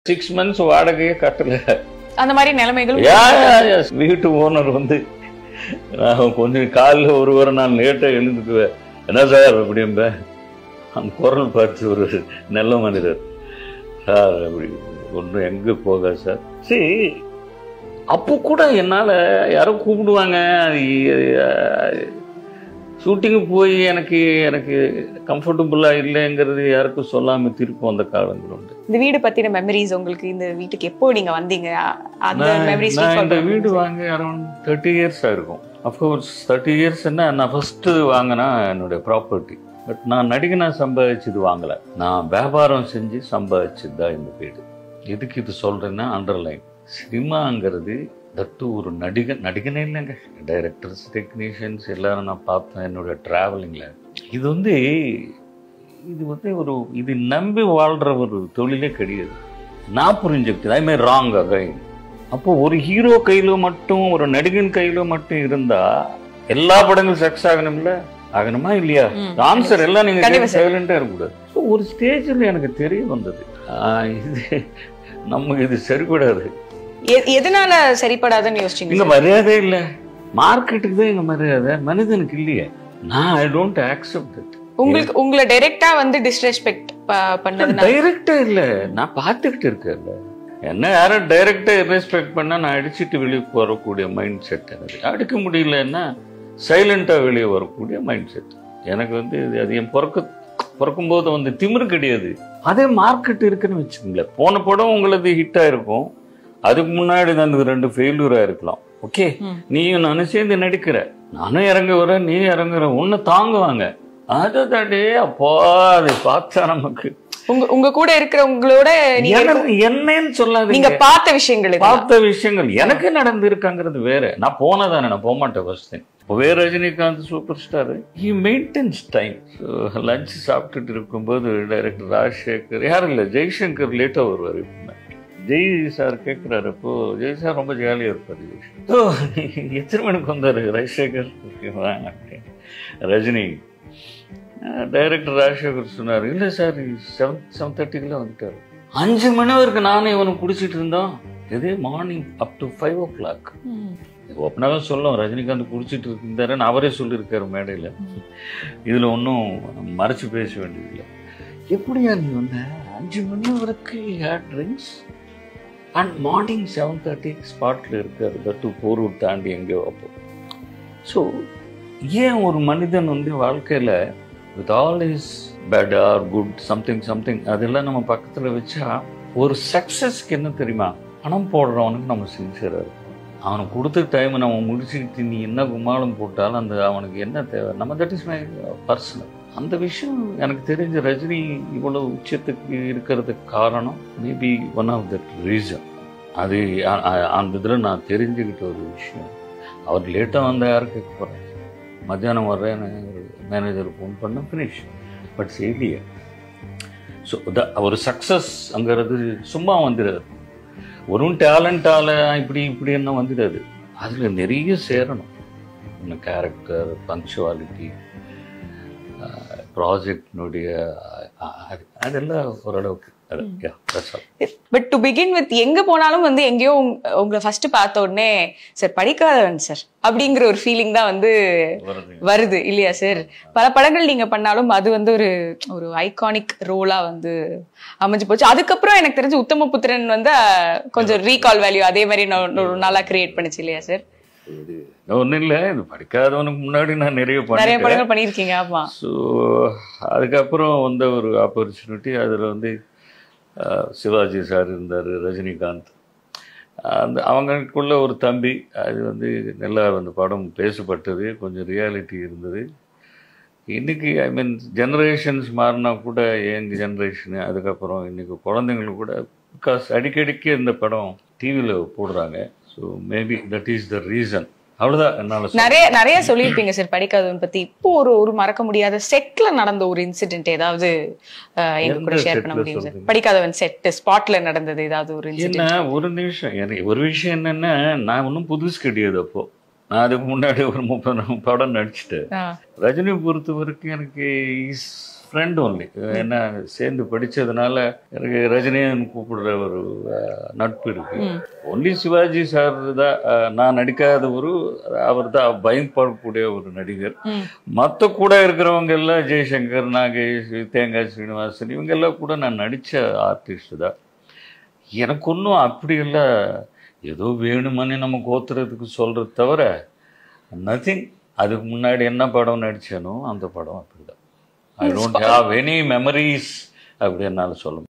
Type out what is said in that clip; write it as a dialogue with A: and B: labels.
A: 6 months வாடகையே கட்டல. அந்த
B: மாதிரி நிலைமைகள்.
A: வீட்டு ஓனர் வந்து நான் கொஞ்சம் காலில் ஒரு வாரம் நான் லேட்டாக எழுந்துக்குவேன். என்ன சார் அப்படிம்ப அந்த குரல் பார்த்து ஒரு நல்ல மனிதர் சார் அப்படி ஒன்றும் எங்கே போக சார். சரி அப்போ கூட என்னால் யாரும் கூப்பிடுவாங்க. ஷூட்டிங்கு போய் எனக்கு எனக்கு கம்ஃபர்டபுளாக இல்லைங்கிறது யாருக்கும் சொல்லாமல் திருப்போம் அந்த காலங்கள் உண்டு.
B: இந்த வீடு பற்றின மெமரிஸ் உங்களுக்கு, இந்த வீட்டுக்கு எப்போ நீங்கள் வந்தீங்க அந்த மெமரிஸ்?
A: நான் இந்த வீடு வாங்கி அரௌண்ட் 30 years இருக்கும். அஃப்கோர்ஸ் 30 years நான் ஃபஸ்ட்டு வாங்கினா என்னுடைய ப்ராப்பர்ட்டி. பட் நான் நடிகனாக சம்பாதிச்சது வாங்கலை, நான் வியாபாரம் செஞ்சு சம்பாதிச்சது தான் இந்த வீடு. எதுக்கு இது சொல்கிறேன்னா அண்டர்லைன் சினிமாங்கிறது தட்டு ஒரு நடிகனே இல்லைங்க, டைரக்டர்ஸ் டெக்னீஷியன்ஸ் எல்லாரும் நான் பார்த்தேன் என்னோட ட்ராவலிங்கில். இது வந்து ஒரு இது நம்பி வாழ்கிற ஒரு தொழிலே கிடையாது. நான் புரிஞ்சுக்கிட்டது ஐ மே ராங் அகைன். அப்போ ஒரு ஹீரோ கையில மட்டும் ஒரு நடிகன் கையில மட்டும் இருந்தா எல்லா படங்களும் சக்ஸஸ் ஆகணும்ல, ஆகணுமா இல்லையா? ஆன்சர் எல்லாம் நீங்க சைலண்டா இருக்கக்கூடாது. ஸோ ஒரு ஸ்டேஜில் எனக்கு தெரிய வந்தது இது நமக்கு இது சரிப்படாது.
B: எதனால சரிப்படாதுன்னு யோசிச்சீங்க?
A: இங்க மரியாதை இல்ல, மார்க்கெட்டுக்கு தான் இங்க மரியாதை, மனிதனுக்கு இல்லையே. நான் ஐ டோன்ட் அக்செப்ட் இட்.
B: உங்களுக்கு உங்களை டைரக்டா வந்து டிஸ்ரெஸ்பெக்ட் பண்ணது
A: டைரக்டா இல்ல, நான் பார்த்துக்கிட்டு இருக்கேன்ல. என்ன யாரும் டைரக்டா ரெஸ்பெக்ட் பண்ணா நான் அடிச்சுட்டு வெளியே வரக்கூடிய மைண்ட் செட். எனக்கு அடிக்க முடியலன்னா சைலண்டா வெளியே வரக்கூடிய மைண்ட் செட் எனக்கு வந்து. அது என் பிறக்கும்போது வந்து திமிரு கிடையாது. அதே மார்க்கெட் இருக்குன்னு வச்சுக்கோங்களேன். போன படம் உங்களது ஹிட் ஆயிருக்கும், அதுக்கு முன்னாடி தான் 2 ஃபெயிலியரா இருக்கலாம். ஓகே, நீயும் நானும் சேர்ந்து நடிக்கிற, நானும் இறங்க வரேன் நீ இறங்குற, ஒன்னு தாங்குவாங்க. அதை தாண்டே அப்போ அதை பார்த்தா நமக்கு
B: உங்க கூட இருக்கிறவங்களோட
A: என்னன்னு சொல்லாது.
B: நீங்க பார்த்த விஷயங்கள்
A: எனக்கு நடந்து இருக்காங்கிறது வேற. நான் போனதானே, நான் போக மாட்டேன் ஃபர்ஸ்ட் டைம். இப்போ Rajinikanth super star, he maintenance time. Lunch சாப்பிட்டுட்டு இருக்கும்போது டைரக்டர் ராஜசேகர், யாரும் இல்லை ஜெய்சங்கர் லேட்டாக வருவார். ஜெய் சார் கேட்குறாரு, அப்போ ஜெய் சார் ரொம்ப ஜாலியாக இருப்பார். எத்தனை மணிக்கு வந்தார் ராஜசேகர்? ரஜினி டைரக்டர் ராஜசேகர் சொன்னார், இல்லை சார் 7:30 வந்துட்டார். 5 மணி வரைக்கும் நானும் இவனும் குடிச்சிட்டு இருந்தோம். இதே மார்னிங் அப் டு 5 o'clock. ஓப்பனாக சொல்லும், ரஜினிகாந்த் குடிச்சிட்டு இருந்தாருன்னு அவரே சொல்லியிருக்காரு மேடையில். இதில் ஒன்றும் மறைச்சு பேச வேண்டியதில்லை. எப்படியா நீ வந்த 5 மணி வரைக்கும் ட்ரிங்க்ஸ் அண்ட் மார்னிங் 7:30 ஸ்பாட்டில் இருக்காரு, தட்டு போரூர் தாண்டி எங்கேயோ. அப்போ ஸோ ஏன் ஒரு மனிதன் வந்து வாழ்க்கையில் with all is bad or good something அதெல்லாம் நம்ம பக்கத்தில் வச்சா ஒரு சக்ஸஸ்க்கு என்ன தெரியுமா, பணம் போடுறவனுக்கு நம்ம சின்சியராக இருக்கும். அவனுக்கு கொடுத்த டைம் நம்ம முடிச்சுக்கிட்டு நீ என்ன கும்மாளம் போட்டாலும் அந்த அவனுக்கு என்ன தேவை நம்ம, தட் இஸ் மை பர்சனல். அந்த விஷயம் எனக்கு தெரிஞ்ச ரஜினி இவ்வளோ உச்சத்துக்கு இருக்கிறதுக்கு காரணம் maybe one of that reason. அது அந்த இதில் நான் தெரிஞ்சுக்கிட்ட ஒரு விஷயம். அவர் லேட்டாக வந்தால் யாரும் கேட்க போகிறேன், மத்தியானம் வர்றேன்னு மேனேஜர் ஃபோன் பண்ண ஃபினிஷ். பட் செய்யலையே. ஸோ ஒரு சக்ஸஸ்ங்கிறது சும்மா வந்துடாது, ஒரு டேலண்டால் இப்படி என்ன வந்துடாது. அதில் நிறைய சேரணும். இன்னும் கேரக்டர், பங்க்சுவாலிட்டி, ப்ராஜெக்டினுடைய அதெல்லாம் ஓரளவுக்கு.
B: பட் டு பிகின் வித் எங்க போனாலும் வந்து எங்கேயோ உங்களை ஃபர்ஸ்ட் பார்த்த உடனே சார் படிக்காதவன் சார் அப்படிங்கிற ஒரு ஃபீலிங் தான் வந்து வருது இல்லையா சார்? பல படங்கள் நீங்க பண்ணாலும் அது வந்து ஒரு ஐகானிக் ரோலா வந்து அமைஞ்சு போச்சு. அதுக்கப்புறம் எனக்கு தெரிஞ்சு உத்தமபுத்திரன் வந்து கொஞ்சம் ரீகால் வேல்யூ அதே மாதிரி நல்லா கிரியேட் பண்ணுச்சு இல்லையா சார்?
A: ஒன்றும் இல்லை, இது படிக்காதவனுக்கு முன்னாடி நான் நிறைய
B: படங்கள் பண்ணியிருக்கீங்க. ஆமா.
A: ஸோ அதுக்கப்புறம் வந்த ஒரு ஆப்பர்ச்சுனிட்டி, அதில் வந்து சிவாஜி சார் இருந்தார், ரஜினிகாந்த், அவங்களுக்குள்ள ஒரு தம்பி. அது வந்து நல்லா அந்த படம் பேசப்பட்டது, கொஞ்சம் ரியாலிட்டி இருந்தது. இன்றைக்கி ஐ மீன் ஜெனரேஷன்ஸ் மாறினா கூட யங் ஜெனரேஷனு, அதுக்கப்புறம் இன்றைக்கி குழந்தைங்களுக்கு கூட பிகாஸ் அடிக்கடிக்கு இந்த படம் டிவியில் போடுறாங்க. So maybe that is the reason. அவ்வளோதான் என்னால்
B: நிறைய சொல்லியிருப்பீங்க சார் படிக்காதவன் பற்றி. இப்போ ஒரு மறக்க முடியாத செட்ல நடந்த ஒரு இன்சிடென்ட் ஏதாவது எங்க கூட ஷேர் பண்ண முடியும் சார்? படிக்காதவன் செட் ஸ்பாட்ல நடந்தது ஏதாவது ஒரு இன்சிடென்ட்?
A: என்ன ஒரு நிமிஷம், எனக்கு ஒரு விஷயம் என்னன்னா, நான் ஒன்றும் புதுசு கிடையாது. அப்போ நான் அதுக்கு முன்னாடி ஒரு 30 படம் நடிச்சுட்டு, ரஜினி பொறுத்த வரைக்கும் எனக்கு இஸ் ஃப்ரெண்ட் ஒன்லி. என்ன சேர்ந்து படித்ததுனால எனக்கு ரஜினின்னு கூப்பிடுற ஒரு நட்பு இருக்கு. ஒன்லி சிவாஜி சார் தான் நான் நடிக்காத அவர் தான் பயன்படக்கூடிய ஒரு நடிகர். மற்ற கூட இருக்கிறவங்க எல்லாம் ஜெய்சங்கர், நாகேஷ், தேங்காய் ஸ்ரீனிவாசன் இவங்கெல்லாம் கூட நான் நடித்த ஆர்டிஸ்ட் தான். எனக்கு ஒன்றும் அப்படியெல்லாம் ஏதோ வேணுமனே நம்ம கோத்துறதுக்கு சொல்கிறது தவிர நத்திங். அதுக்கு முன்னாடி என்ன படம் நடித்தேனோ அந்த படம் அப்படிதான். I don't have any memories அப்படி என்னால் சொல்ல முடியும்.